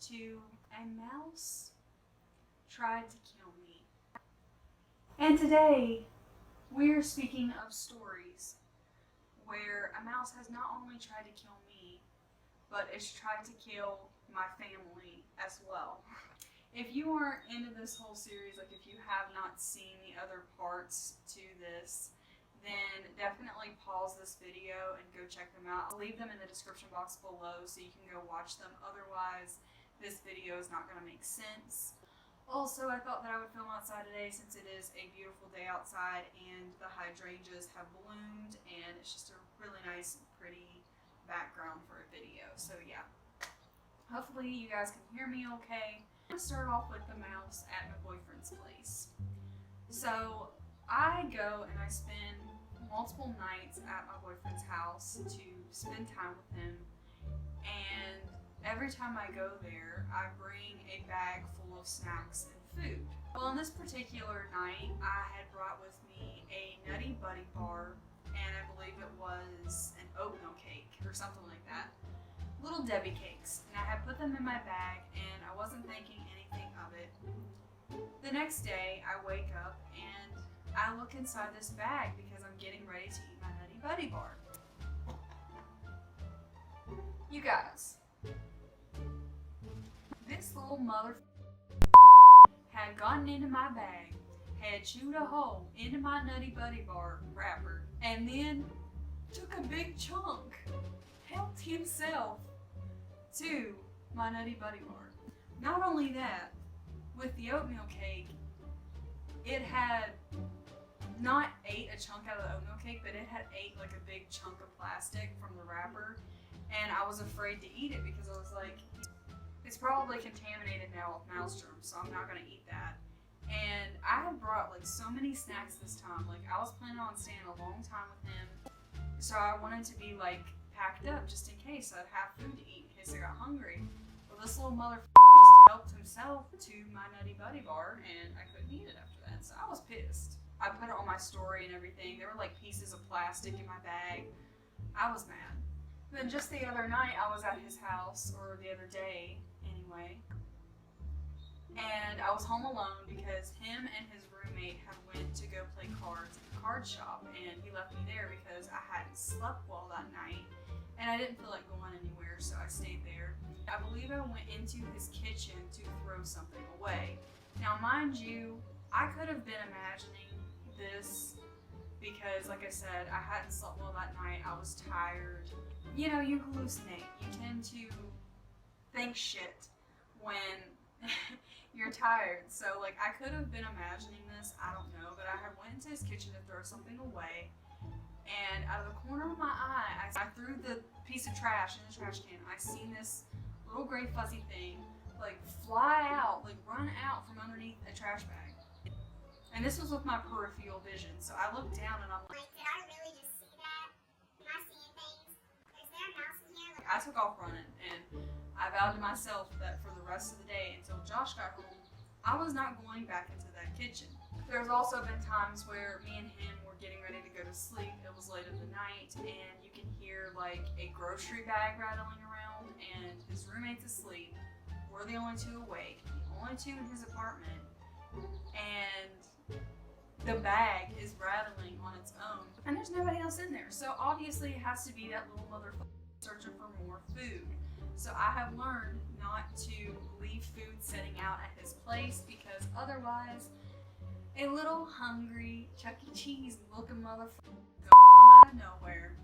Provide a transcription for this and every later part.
to A Mouse Tried to Kill Me. And today we're speaking of stories where a mouse has not only tried to kill me, but it's tried to kill my family as well. If you aren't into this whole series, like if you have not seen the other parts to this, then definitely pause this video and go check them out. I'll leave them in the description box below so you can go watch them. Otherwise, this video is not going to make sense. Also, I thought that I would film outside today since it is a beautiful day outside and the hydrangeas have bloomed and it's just a really nice, pretty background for a video. So yeah, hopefully you guys can hear me okay. I'm going to start off with the mouse at my boyfriend's place. So I go and I spend multiple nights at my boyfriend's house to spend time with him, and every time I go there I bring a bag full of snacks and food. Well, on this particular night I had brought with me a Nutty Buddy bar, and I believe it was an oatmeal cake or something like that. Little Debbie cakes, and I had put them in my bag and I wasn't thinking anything of it. The next day I wake up and I look inside this bag because I'm getting ready to eat my Nutty Buddy bar. You guys, this little mother had gotten into my bag, had chewed a hole into my Nutty Buddy bar wrapper, and then took a big chunk, helped himself to my Nutty Buddy bar. Not only that, with the oatmeal cake, it had not ate a chunk out of the oatmeal cake, but it had ate like a big chunk of plastic from the wrapper, and I was afraid to eat it because I was like, it's probably contaminated now with mouse germs, so I'm not gonna eat that. And I had brought like so many snacks this time. Like I was planning on staying a long time with him, so I wanted to be like packed up just in case I'd have food to eat in case I got hungry. Well, this little motherfucker just helped himself to my Nutty Buddy bar, and I couldn't eat it after that, so I was pissed. I put it on my story and everything. There were like pieces of plastic in my bag. I was mad. Then just the other night, I was at his house, or the other day anyway, and I was home alone because him and his roommate had went to go play cards at the card shop, and he left me there because I hadn't slept well that night and I didn't feel like going anywhere, so I stayed there. I believe I went into his kitchen to throw something away. Now mind you, I could have been imagining this because, like I said, I hadn't slept well that night. I was tired. You know, you hallucinate. You tend to think shit when you're tired. So like I could have been imagining this, I don't know, but I had went into his kitchen to throw something away, and out of the corner of my eye, I threw the piece of trash in the trash can. I seen this little gray fuzzy thing like fly out, like run out from underneath a trash bag. And this was with my peripheral vision, so I looked down and I'm like, did I really just see that? Am I seeing things? Is there a mouse in here? I took off running, and I vowed to myself that for the rest of the day until Josh got home, I was not going back into that kitchen. There's also been times where me and him were getting ready to go to sleep. It was late in the night, and you can hear like a grocery bag rattling around, and his roommate's asleep. We're the only two awake, the only two in his apartment, and the bag is rattling on its own, and there's nobody else in there. So obviously it has to be that little motherfucker searching for more food. So I have learned not to leave food sitting out at his place because otherwise a little hungry Chuck E. Cheese looking motherfucker is gonna come out of nowhere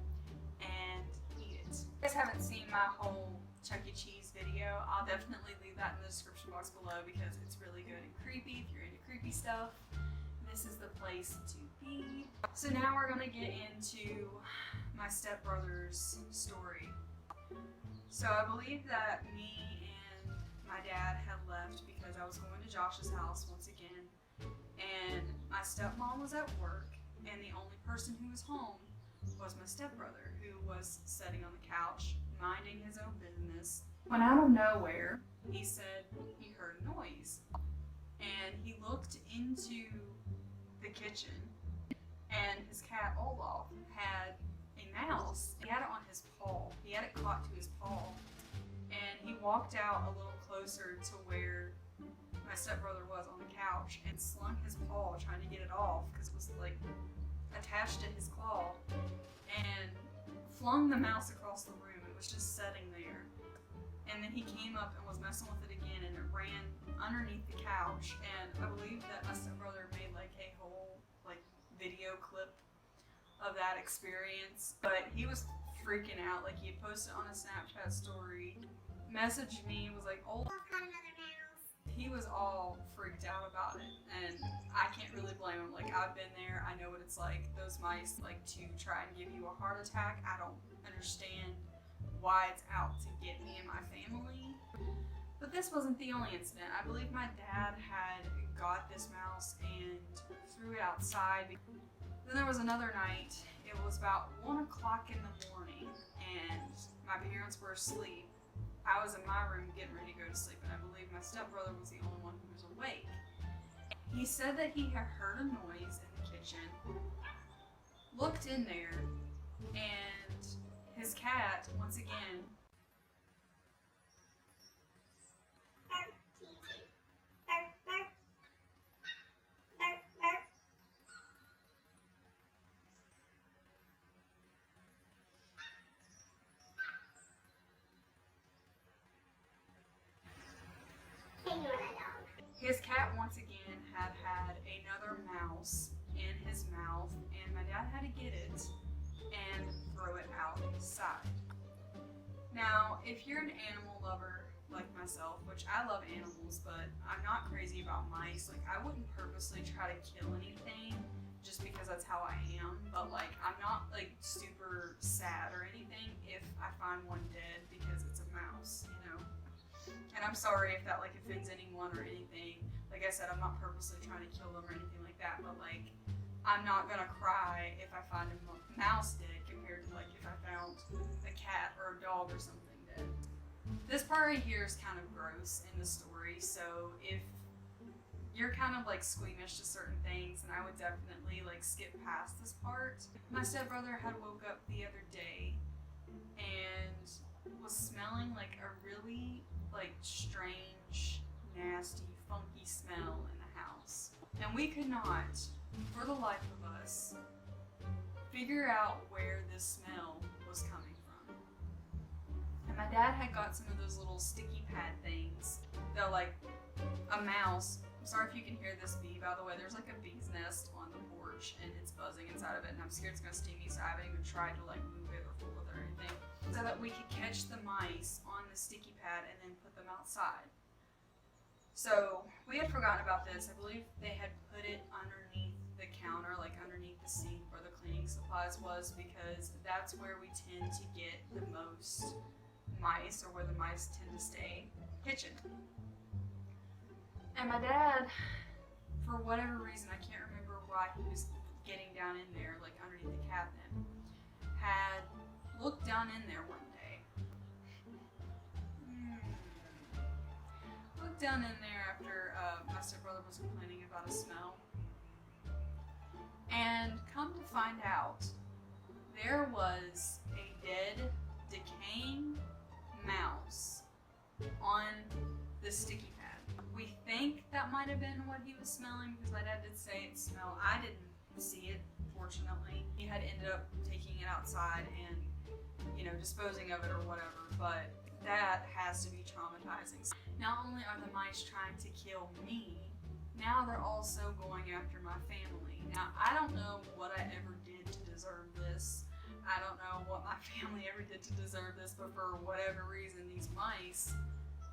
and eat it. If you guys haven't seen my whole Chuck E. Cheese video, I'll definitely leave that in the description box below because it's really good and creepy. If you're into creepy stuff, this is the place to be. So now we're gonna get into my stepbrother's story. So I believe that me and my dad had left because I was going to Josh's house once again, and my stepmom was at work, and the only person who was home was my stepbrother, who was sitting on the couch minding his own business, when out of nowhere he said he heard a noise, and he looked into the kitchen, and his cat Olaf had a mouse. He had it on his paw. He had it caught to his paw, and he walked out a little closer to where my stepbrother was on the couch and slung his paw trying to get it off because it was like attached to his claw, and flung the mouse across the room. It was just sitting there. And then he came up and was messing with it again, and it ran underneath the couch. And I believe that my stepbrother made like a whole like video clip of that experience. But he was freaking out. Like, he had posted on a Snapchat story, messaged me, was like, "Oh, Caught another mouse." he was all freaked out about it." And I can't really blame him. Like, I've been there. I know what it's like. Those mice like to try and give you a heart attack. I don't understand why it's out to get me and my family. But this wasn't the only incident. I believe my dad had got this mouse and threw it outside. Then there was another night. It was about 1 o'clock in the morning and my parents were asleep. I was in my room getting ready to go to sleep, and I believe my stepbrother was the only one who was awake. He said that he had heard a noise in the kitchen, looked in there, and his cat, once again, had another mouse in his mouth, and my dad had to get it and throw it outside. Now, if you're an animal lover like myself, which I love animals, but I'm not crazy about mice, like I wouldn't purposely try to kill anything just because that's how I am, but like I'm not like super sad or anything if I find one dead because it's a mouse, you know? And I'm sorry if that like offends anyone or anything. Like I said, I'm not purposely trying to kill them or anything like that, but like I'm not gonna cry if I find a mouse dead compared to like if I found a cat or a dog or something dead. This part right here is kind of gross in the story, so if you're kind of like squeamish to certain things, then I would definitely like skip past this part. My stepbrother had woke up the other day and was smelling like a really like strange, nasty, funky smell in the house. And we could not, for the life of us, figure out where this smell was coming from. And my dad had got some of those little sticky pad things that like a mouse, I'm sorry if you can hear this bee, by the way, there's like a bee's nest on the porch and it's buzzing inside of it, and I'm scared it's gonna sting me, so I haven't even tried to like move it or fool with it or anything, so that we could catch the mice on the sticky pad and then put them outside. So we had forgotten about this. I believe they had put it underneath the counter, like underneath the sink where the cleaning supplies was, because that's where we tend to get the most mice, or where the mice tend to stay, kitchen. And my dad, for whatever reason, I can't remember why he was getting down in there, like underneath the cabinet, had looked down in there one day. Looked down in there after my stepbrother was complaining about a smell. And come to find out, there was a dead, decaying mouse on the sticky pad. We think that might have been what he was smelling, because my dad did say it smelled. I didn't see it, fortunately. He had ended up taking it outside and, you know, disposing of it or whatever, but that has to be traumatizing. Not only are the mice trying to kill me, now they're also going after my family. Now, I don't know what I ever did to deserve this. I don't know what my family ever did to deserve this, but for whatever reason, these mice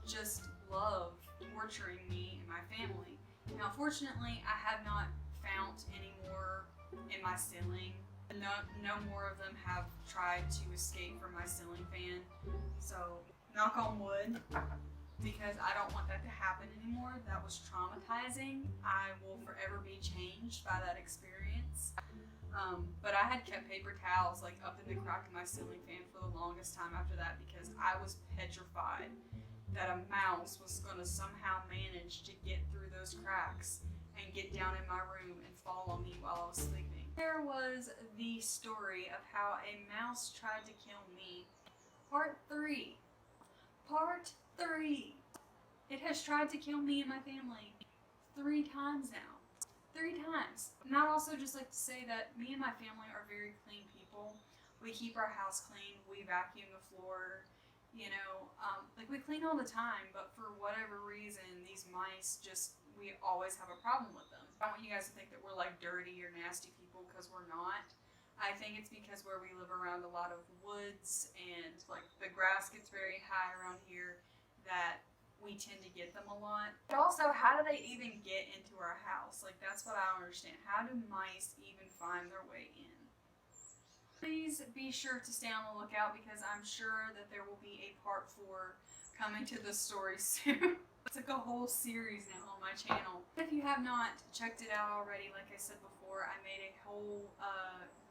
just love torturing me and my family. Now, fortunately, I have not found any more in my ceiling. No more of them have tried to escape from my ceiling fan. So, knock on wood, because I don't want that to happen anymore. That was traumatizing. I will forever be changed by that experience. But I had kept paper towels like up in the crack of my ceiling fan for the longest time after that, because I was petrified that a mouse was going to somehow manage to get through those cracks and get down in my room and fall on me while I was sleeping. There was the story of how a mouse tried to kill me. Part 3. Part 3. It has tried to kill me and my family 3 times now. 3 times. And I'd also just like to say that me and my family are very clean people. We keep our house clean. We vacuum the floor. You know, like we clean all the time, but for whatever reason, these mice just, we always have a problem with them. I don't want you guys to think that we're like dirty or nasty people, because we're not. I think it's because where we live around a lot of woods and like the grass gets very high around here that we tend to get them a lot. But also, how do they even get into our house? Like, that's what I don't understand. How do mice even find their way in? Please be sure to stay on the lookout, because I'm sure that there will be a part 4 coming to the story soon. It's like a whole series now on my channel. If you have not checked it out already, like I said before, I made a whole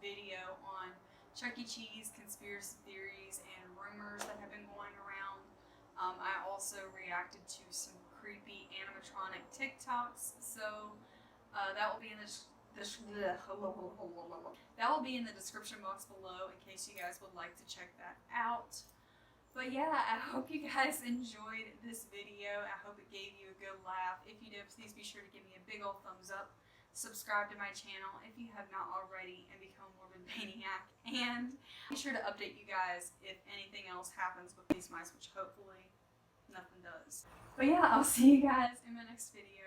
video on Chuck E. Cheese conspiracy theories and rumors that have been going around. I also reacted to some creepy animatronic TikToks, so that will be in the description box below in case you guys would like to check that out. But yeah, I hope you guys enjoyed this video. I hope it gave you a good laugh. If you did, please be sure to give me a big old thumbs up. Subscribe to my channel if you have not already, and become a Morbid Maniac. And be sure to update you guys if anything else happens with these mice, which hopefully nothing does. But yeah, I'll see you guys in my next video.